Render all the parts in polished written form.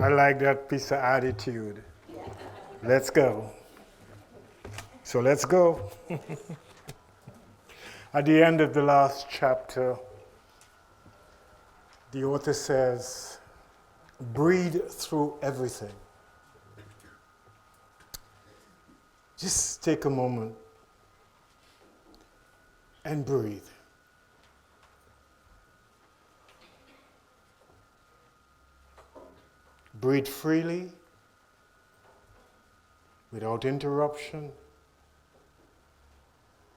I like that piece of attitude. Let's go. So let's go. At the end of the last chapter, the author says, breathe through everything. Just take a moment and breathe. Breathe freely, without interruption,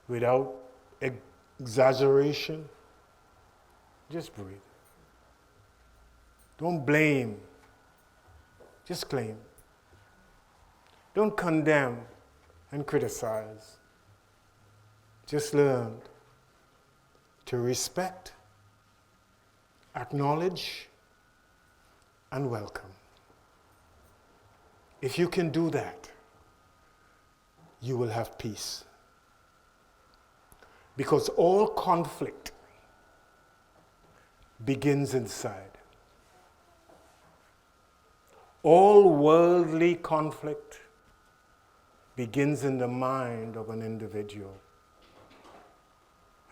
without exaggeration. Just breathe. Don't blame, just claim. Don't condemn and criticize. Just learn to respect, acknowledge, and welcome. If you can do that, you will have peace. Because all conflict begins inside. All worldly conflict begins in the mind of an individual.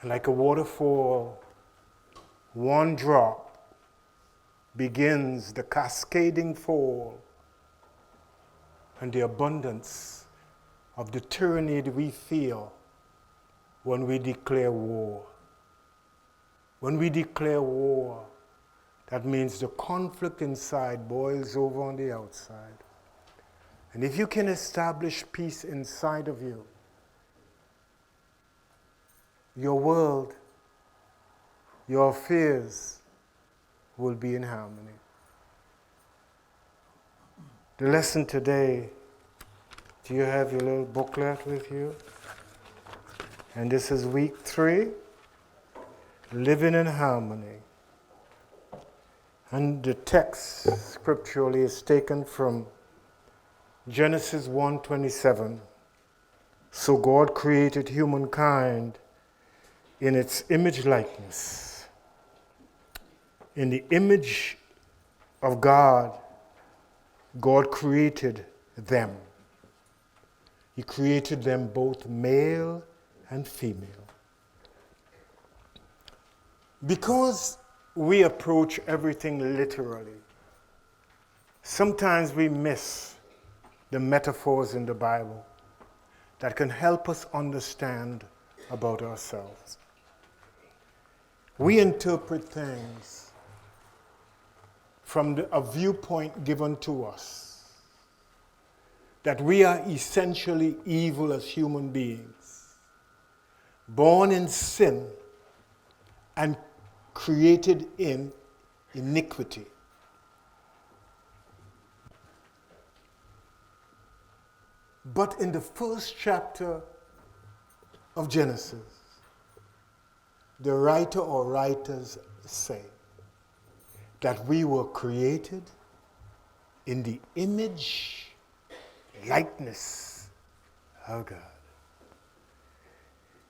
And like a waterfall, one drop begins the cascading fall and the abundance of the tyranny that we feel when we declare war. When we declare war, that means the conflict inside boils over on the outside. And if you can establish peace inside of you, your world, your affairs will be in harmony. The lesson today, do you have your little booklet with you? And this is week 3, living in harmony. And the text scripturally is taken from Genesis 1:27. So God created humankind in its image likeness. In the image of God, God created them. He created them both male and female. Because we approach everything literally, sometimes we miss the metaphors in the Bible that can help us understand about ourselves. We interpret things from a viewpoint given to us, that we are essentially evil as human beings, born in sin and created in iniquity. But in the first chapter of Genesis, the writer or writers say that we were created in the image, likeness of God.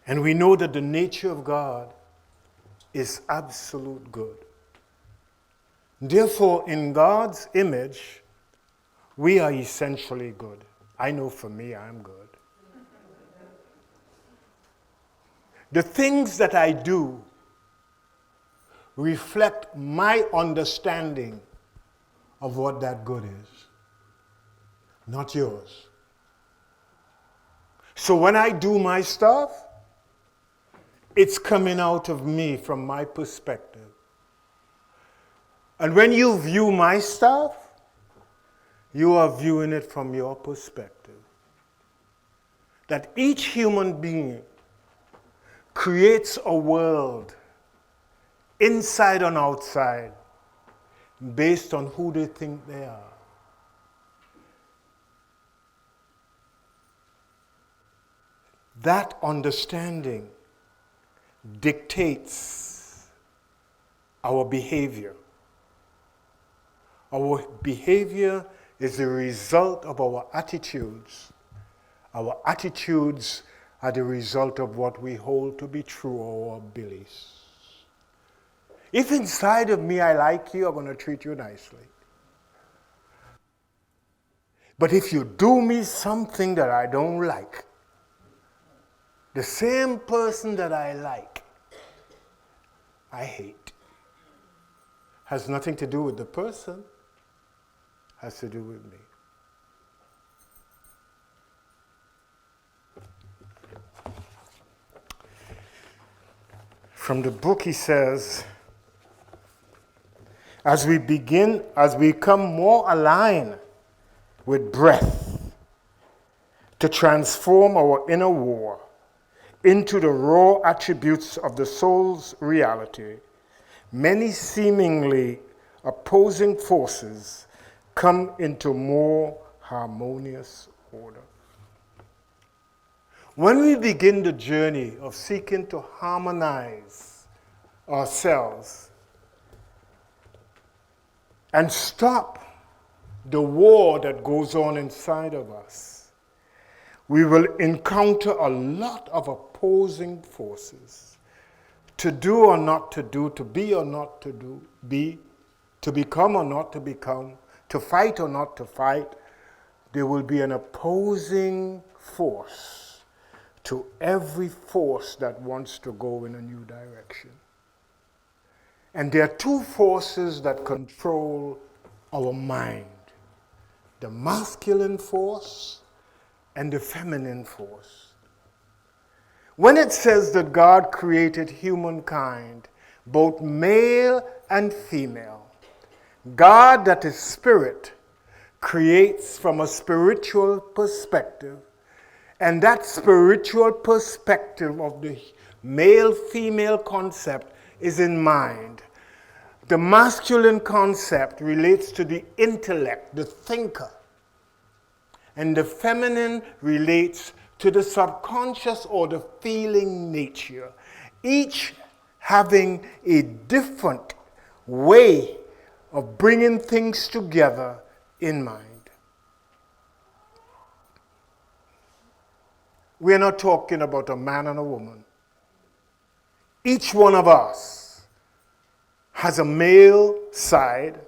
And we know that the nature of God is absolute good. Therefore, in God's image, we are essentially good. I know for me, I'm good. The things that I do reflect my understanding of what that good is, not yours. So when I do my stuff, it's coming out of me from my perspective. And when you view my stuff, you are viewing it from your perspective. That each human being creates a world, inside and outside, based on who they think they are. That understanding dictates our behavior. Our behavior is the result of our attitudes. Our attitudes are the result of what we hold to be true, or our beliefs. If inside of me I like you, I'm going to treat you nicely. But if you do me something that I don't like, the same person that I like, I hate. Has nothing to do with the person, has to do with me. From the book he says, as we become more aligned with breath to transform our inner war into the raw attributes of the soul's reality, many seemingly opposing forces come into more harmonious order. When we begin the journey of seeking to harmonize ourselves and stop the war that goes on inside of us, we will encounter a lot of opposing forces. To do or not to do, to be or not to do, be, to become or not to become, to fight or not to fight. There will be an opposing force to every force that wants to go in a new direction. And there are two forces that control our mind: the masculine force and the feminine force. When it says that God created humankind, both male and female, God, that is spirit, creates from a spiritual perspective, and that spiritual perspective of the male-female concept is in mind. The masculine concept relates to the intellect, the thinker, and the feminine relates to the subconscious or the feeling nature, each having a different way of bringing things together in mind. We're not talking about a man and a woman. Each one of us has a male side,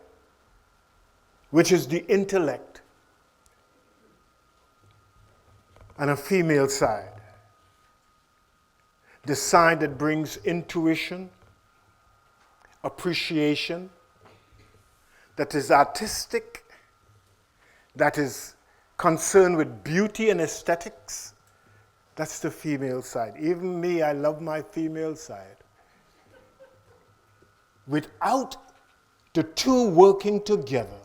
which is the intellect, and a female side, the side that brings intuition, appreciation, that is artistic, that is concerned with beauty and aesthetics. That's the female side. Even me, I love my female side. Without the two working together,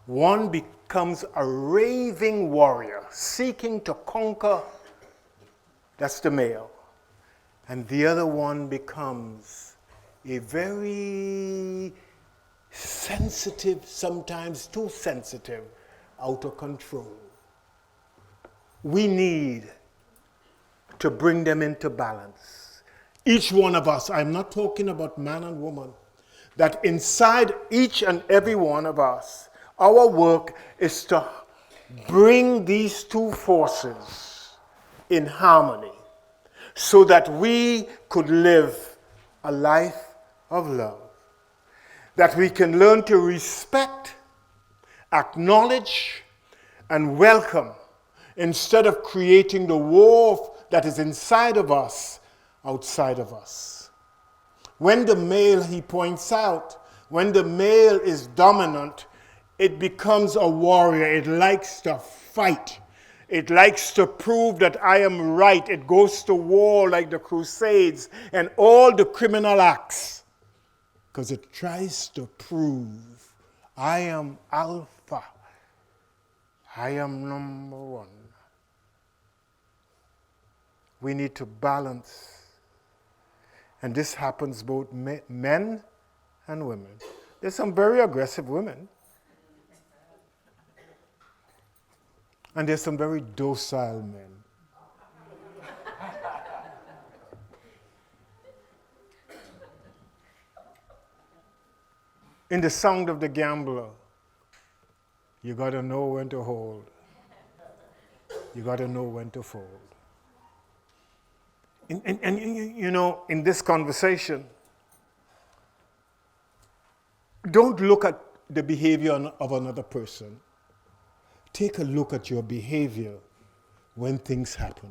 one becomes a raving warrior, seeking to conquer. That's the male. And the other one becomes a very sensitive, sometimes too sensitive, out of control. We need to bring them into balance. Each one of us, I'm not talking about man and woman, that inside each and every one of us, our work is to bring these two forces in harmony so that we could live a life of love. That we can learn to respect, acknowledge, and welcome instead of creating the war that is inside of us, outside of us. When the male, he points out, when the male is dominant, it becomes a warrior. It likes to fight. It likes to prove that I am right. It goes to war like the Crusades and all the criminal acts, because it tries to prove I am alpha. I am number one. We need to balance. And this happens both men and women. There's some very aggressive women. And there's some very docile men. In The Sound of the Gambler, you got to know when to hold. You got to know when to fold. And you know, in this conversation, don't look at the behavior of another person. take a look at your behavior when things happen.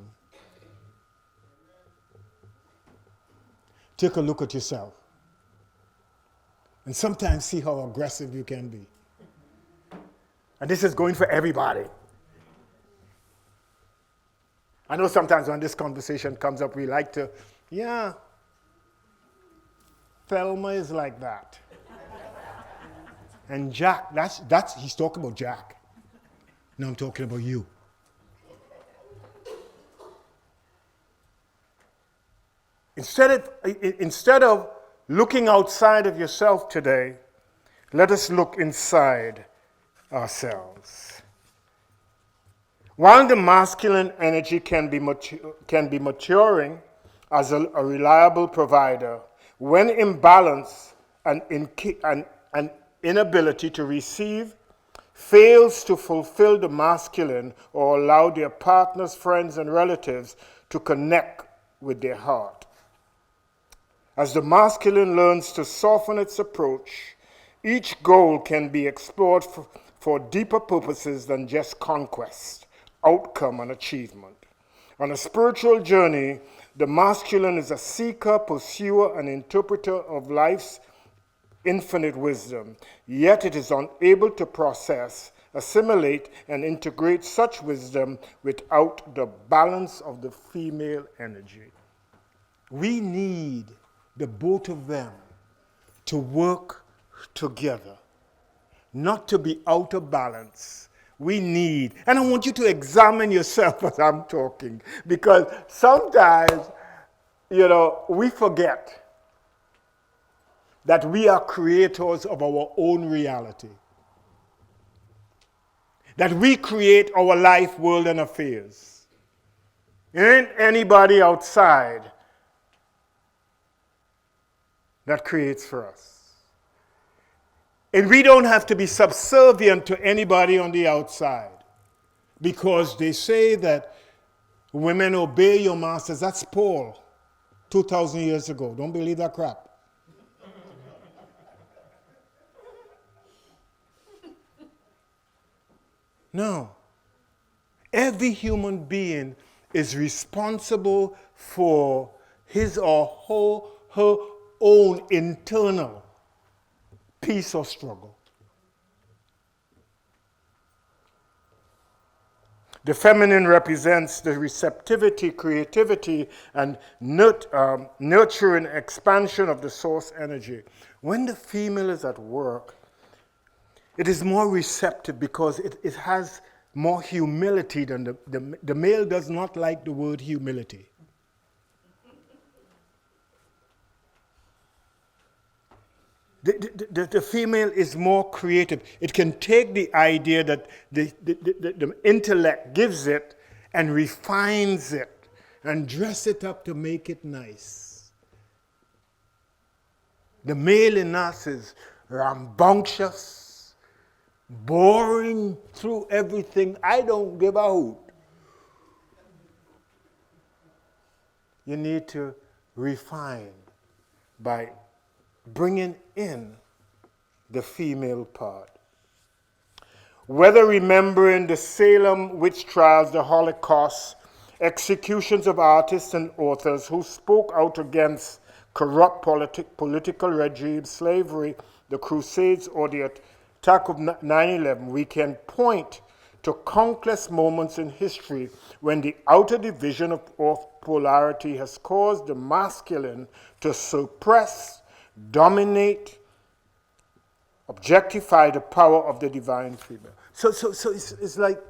Take a look at yourself. And sometimes see how aggressive you can be. And this is going for everybody. I know sometimes when this conversation comes up, we like to, yeah, Thelma is like that. And Jack, he's talking about Jack. Now I'm talking about you. Instead of looking outside of yourself today, let us look inside ourselves. While the masculine energy can be maturing as a reliable provider, when imbalance and inability to receive fails to fulfill the masculine or allow their partners, friends, and relatives to connect with their heart. As the masculine learns to soften its approach, each goal can be explored for deeper purposes than just conquest, outcome, and achievement. On a spiritual journey, the masculine is a seeker, pursuer, and interpreter of life's infinite wisdom, yet it is unable to process, assimilate, and integrate such wisdom without the balance of the female energy. We need the both of them to work together, not to be out of balance. We need, and I want you to examine yourself as I'm talking, because sometimes, we forget that we are creators of our own reality. That we create our life, world, and affairs. Ain't anybody outside that creates for us. And we don't have to be subservient to anybody on the outside, because they say that women obey your masters. That's Paul, 2,000 years ago. Don't believe that crap. No. Every human being is responsible for his or her own internal peace or struggle. The feminine represents the receptivity, creativity, and nurturing expansion of the source energy. When the female is at work, it is more receptive because it has more humility than the male does not like the word humility. The female is more creative. It can take the idea that the intellect gives it and refines it and dress it up to make it nice. The male in us is rambunctious, boring through everything. I don't give a hoot. You need to refine by bringing in the female part. Whether remembering the Salem witch trials, the Holocaust, executions of artists and authors who spoke out against corrupt political regimes, slavery, the Crusades, or the attack of 9/11, we can point to countless moments in history when the outer division of polarity has caused the masculine to suppress, dominate, objectify the power of the divine female. So it's like,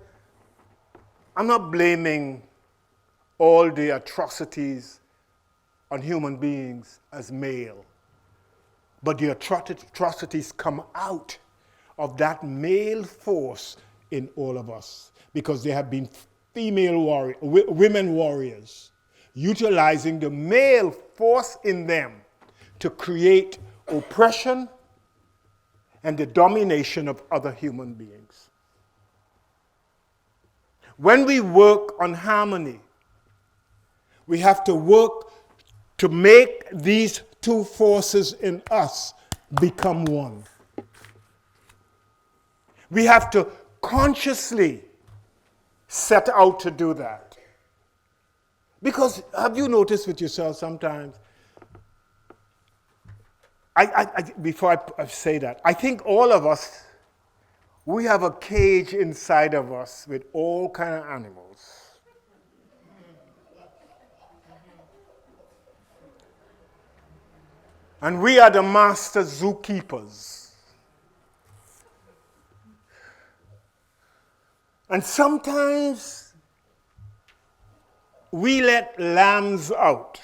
I'm not blaming all the atrocities on human beings as male, but the atrocities come out of that male force in all of us, because there have been women warriors utilizing the male force in them to create oppression and the domination of other human beings. When we work on harmony, we have to work to make these two forces in us become one. We have to consciously set out to do that. Because have you noticed with yourself sometimes, before I say that, I think all of us, we have a cage inside of us with all kind of animals. And we are the master zookeepers. And sometimes we let lambs out.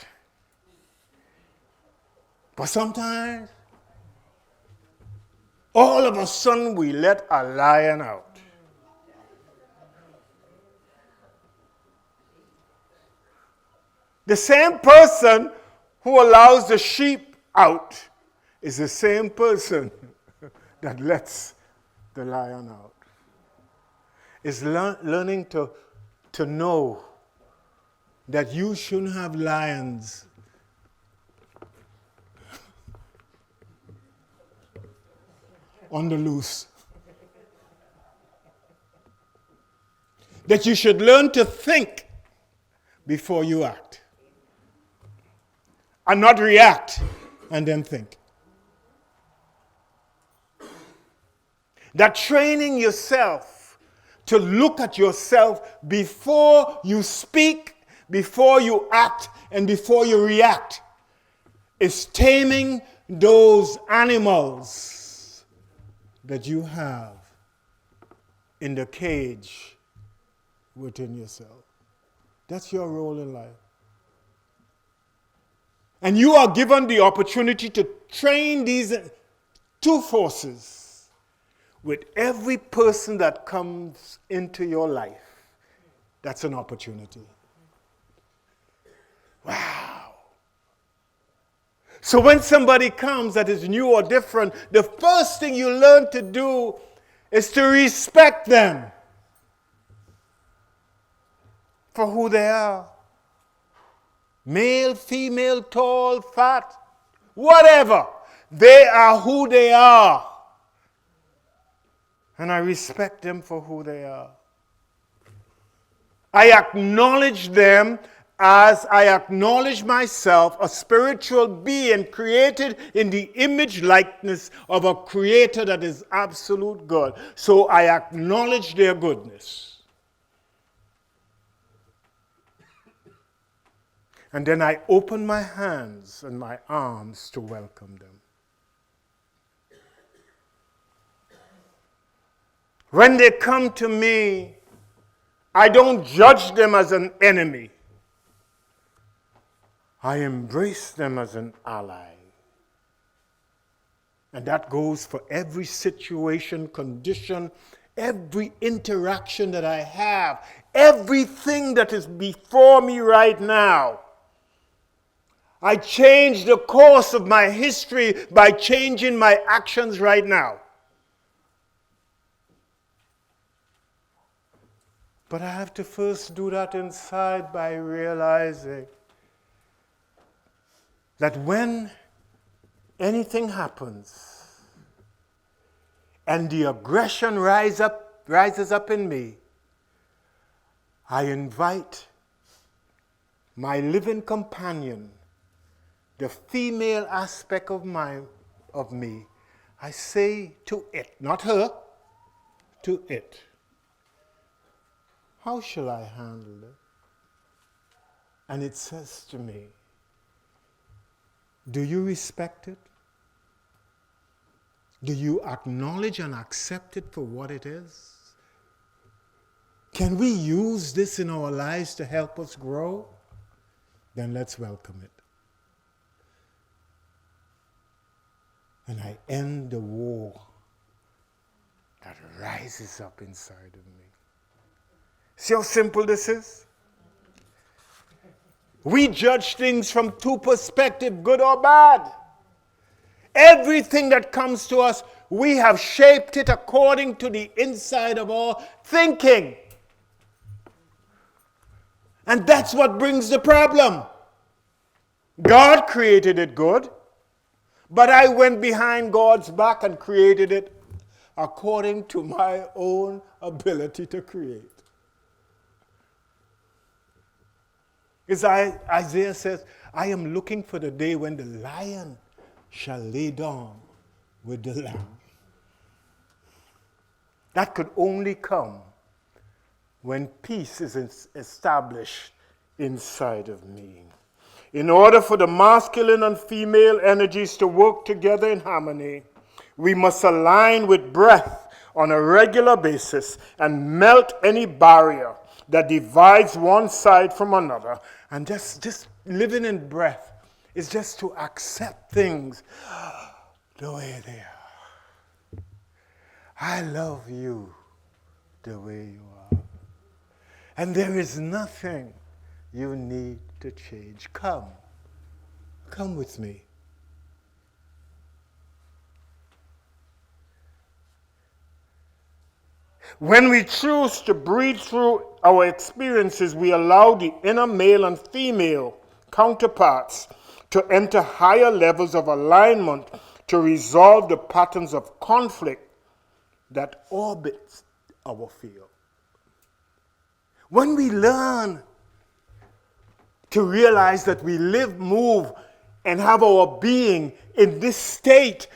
But sometimes, all of a sudden, we let a lion out. The same person who allows the sheep out is the same person that lets the lion out. Is learning to know that you shouldn't have lions on the loose. That you should learn to think before you act. And not react and then think. That training yourself to look at yourself before you speak, before you act, and before you react is taming those animals that you have in the cage within yourself. That's your role in life. And you are given the opportunity to train these two forces with every person that comes into your life. That's an opportunity. Wow. So when somebody comes that is new or different, the first thing you learn to do is to respect them for who they are. Male, female, tall, fat, whatever. They are who they are. And I respect them for who they are. I acknowledge them as I acknowledge myself, a spiritual being created in the image likeness of a creator that is absolute good. So I acknowledge their goodness. And then I open my hands and my arms to welcome them. When they come to me, I don't judge them as an enemy. I embrace them as an ally. And that goes for every situation, condition, every interaction that I have, everything that is before me right now. I change the course of my history by changing my actions right now. But I have to first do that inside by realizing that when anything happens and the aggression rises up in me, I invite my living companion, the female aspect of me, I say to it, not her, to it, how shall I handle it? And it says to me, do you respect it? Do you acknowledge and accept it for what it is? Can we use this in our lives to help us grow? Then let's welcome it. And I end the war that rises up inside of me. See how simple this is? We judge things from two perspectives, good or bad. Everything that comes to us, we have shaped it according to the inside of our thinking. And that's what brings the problem. God created it good, but I went behind God's back and created it according to my own ability to create. As Isaiah says, I am looking for the day when the lion shall lay down with the lamb. That could only come when peace is established inside of me. In order for the masculine and female energies to work together in harmony, we must align with breath on a regular basis and melt any barrier that divides one side from another. And just living in breath is just to accept things the way they are. I love you the way you are. And there is nothing you need to change. Come with me. When we choose to breathe through our experiences, we allow the inner male and female counterparts to enter higher levels of alignment to resolve the patterns of conflict that orbit our field. When we learn to realize that we live, move, and have our being in this state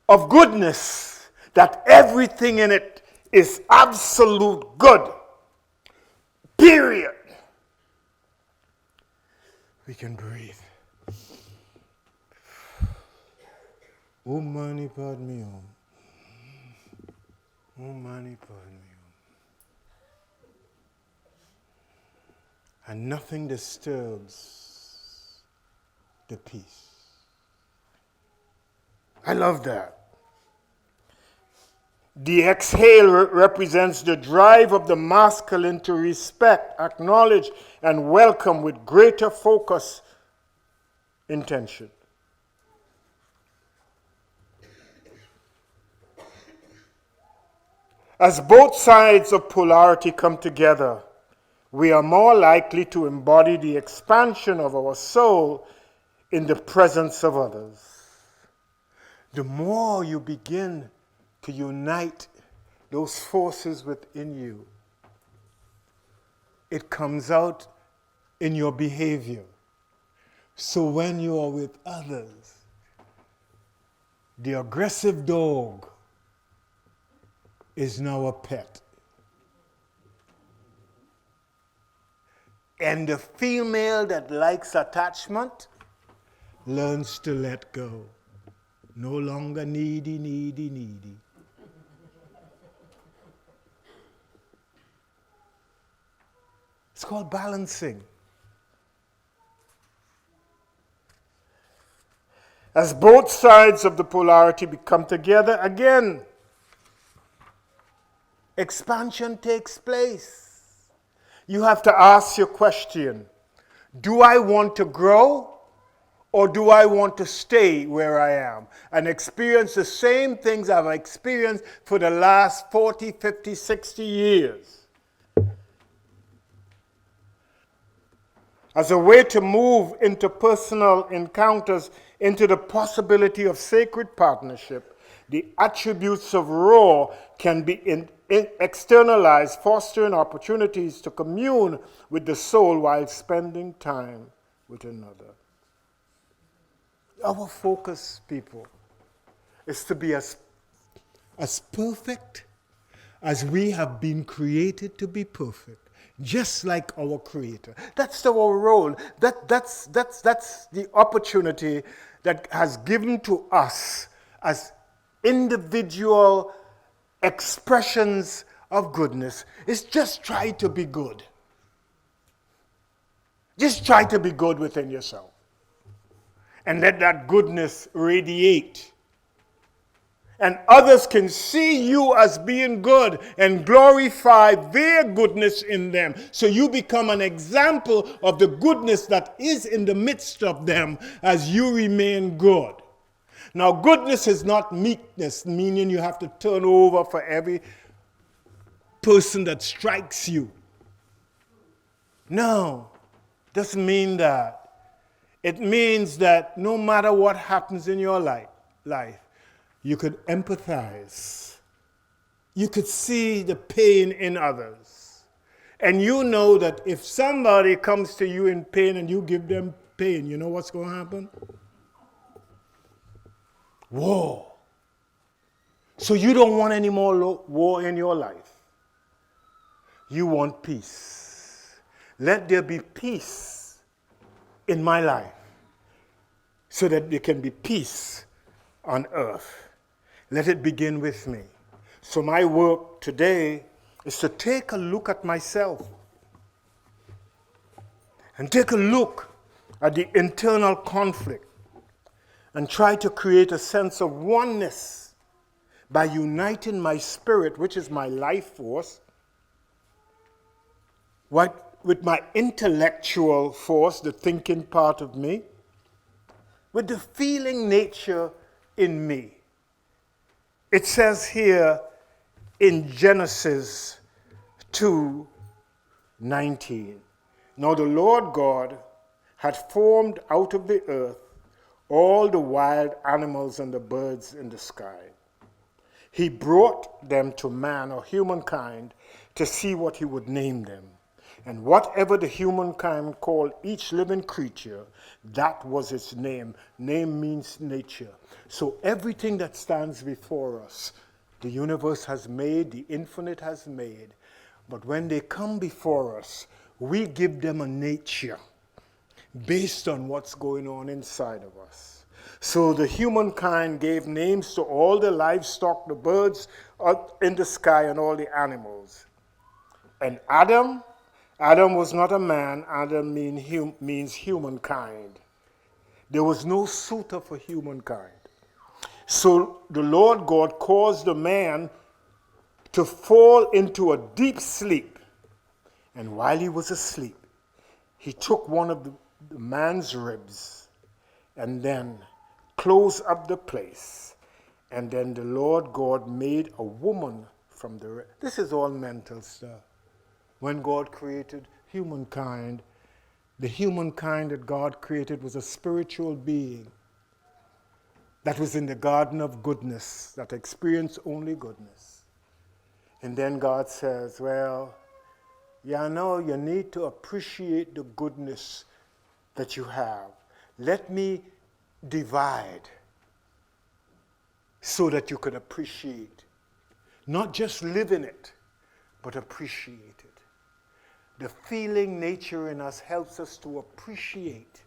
of goodness, that everything in it is absolute good, period, we can breathe. Om Mani Padme Hum. Om Mani Padme Hum. And nothing disturbs the peace. I love that. The exhale represents the drive of the masculine to respect, acknowledge, and welcome with greater focus, intention. As both sides of polarity come together, we are more likely to embody the expansion of our soul in the presence of others. The more you begin to unite those forces within you, it comes out in your behavior. So when you are with others, the aggressive dog is now a pet. And the female that likes attachment learns to let go. No longer needy, needy, needy. It's called balancing. As both sides of the polarity come together, again, expansion takes place. You have to ask your question, do I want to grow or do I want to stay where I am and experience the same things I've experienced for the last 40, 50, 60 years? As a way to move into personal encounters, into the possibility of sacred partnership, the attributes of raw can be externalized, fostering opportunities to commune with the soul while spending time with another. Our focus, people, is to be as perfect as we have been created to be perfect. Just like our Creator. That's our role. That's the opportunity that has given to us as individual expressions of goodness. Is just try to be good. Just try to be good within yourself. And let that goodness radiate. And others can see you as being good and glorify their goodness in them. So you become an example of the goodness that is in the midst of them as you remain good. Now, goodness is not meekness, meaning you have to turn over for every person that strikes you. No, doesn't mean that. It means that no matter what happens in your life, you could empathize you could see the pain in others. And you know that if somebody comes to you in pain and you give them pain, you know what's going to happen? War. So you don't want any more war in your life. You want peace. Let there be peace in my life so that there can be peace on earth. Let it begin with me. So my work today is to take a look at myself and take a look at the internal conflict and try to create a sense of oneness by uniting my spirit, which is my life force, with my intellectual force, the thinking part of me, with the feeling nature in me. It says here in Genesis 2:19, now the Lord God had formed out of the earth all the wild animals and the birds in the sky. He brought them to man or humankind to see what he would name them. And whatever the humankind called each living creature, that was its name. Name means nature. So everything that stands before us, the universe has made, the infinite has made. But when they come before us, we give them a nature based on what's going on inside of us. So the humankind gave names to all the livestock, the birds up in the sky, and all the animals. And Adam was not a man. Adam means humankind. There was no suitor for humankind. So the Lord God caused the man to fall into a deep sleep. And while he was asleep, he took one of the man's ribs and then closed up the place. And then the Lord God made a woman from the rib. This is all mental stuff. When God created humankind, the humankind that God created was a spiritual being that was in the garden of goodness, that experienced only goodness. And then God says, well, yeah, no, you need to appreciate the goodness that you have. Let me divide so that you can appreciate. Not just live in it, but appreciate it. The feeling nature in us helps us to appreciate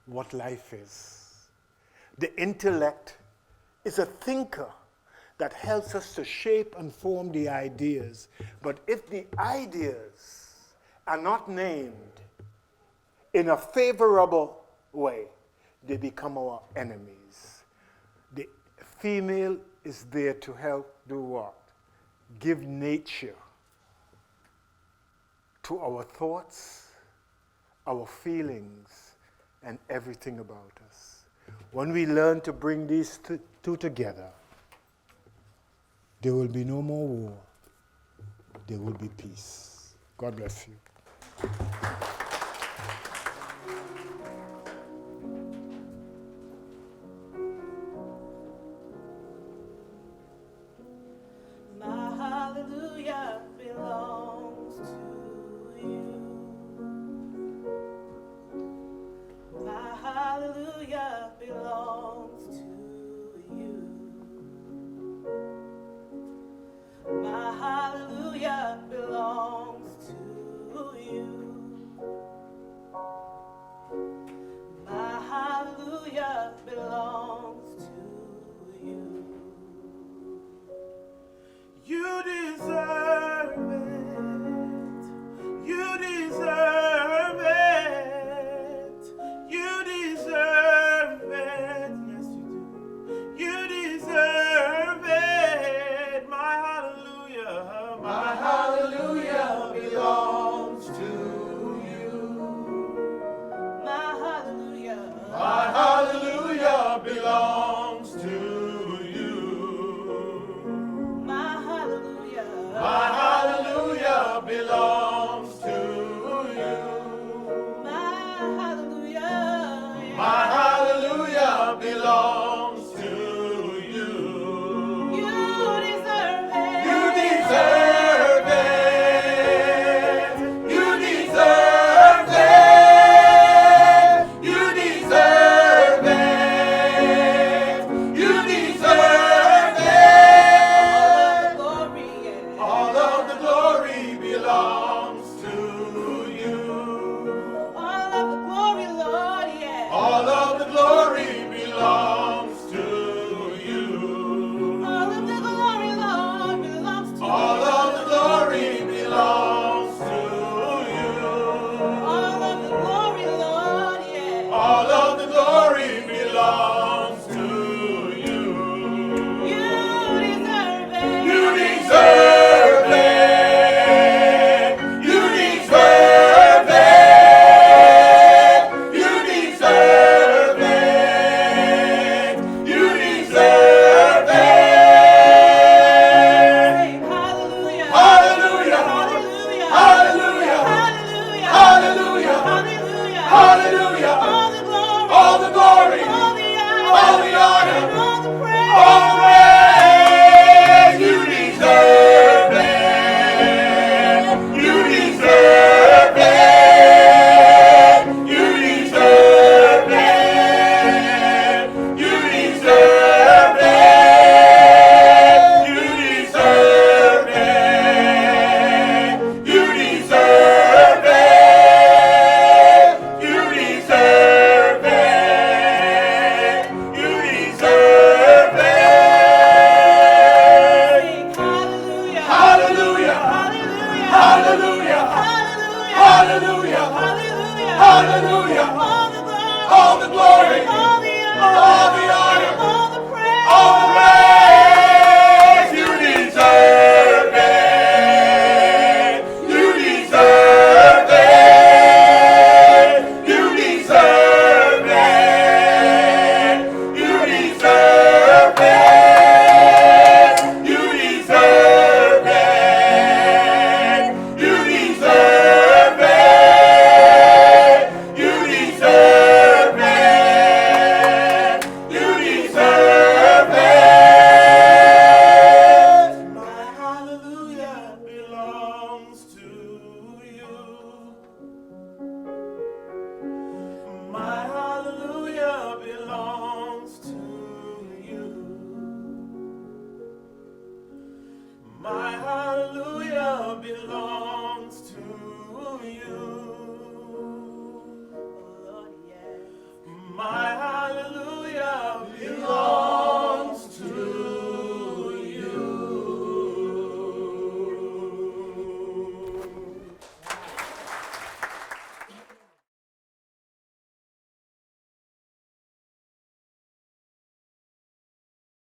what life is. The intellect is a thinker that helps us to shape and form the ideas. But if the ideas are not named in a favorable way, they become our enemies. The female is there to help do what? Give nature to our thoughts, our feelings, and everything about us. When we learn to bring these two together, there will be no more war. There will be peace. God bless you. My hallelujah belongs to you. My hallelujah belongs to you. My hallelujah belongs to you. My hallelujah belongs to you. You deserve it. You deserve it. You deserve it. Yes, you do. You deserve it. My hallelujah. My hallelujah belongs to you. My hallelujah. My hallelujah belongs to you. My hallelujah. My hallelujah belongs to you. My hallelujah. My hallelujah belongs to you. You deserve it. You Hallelujah.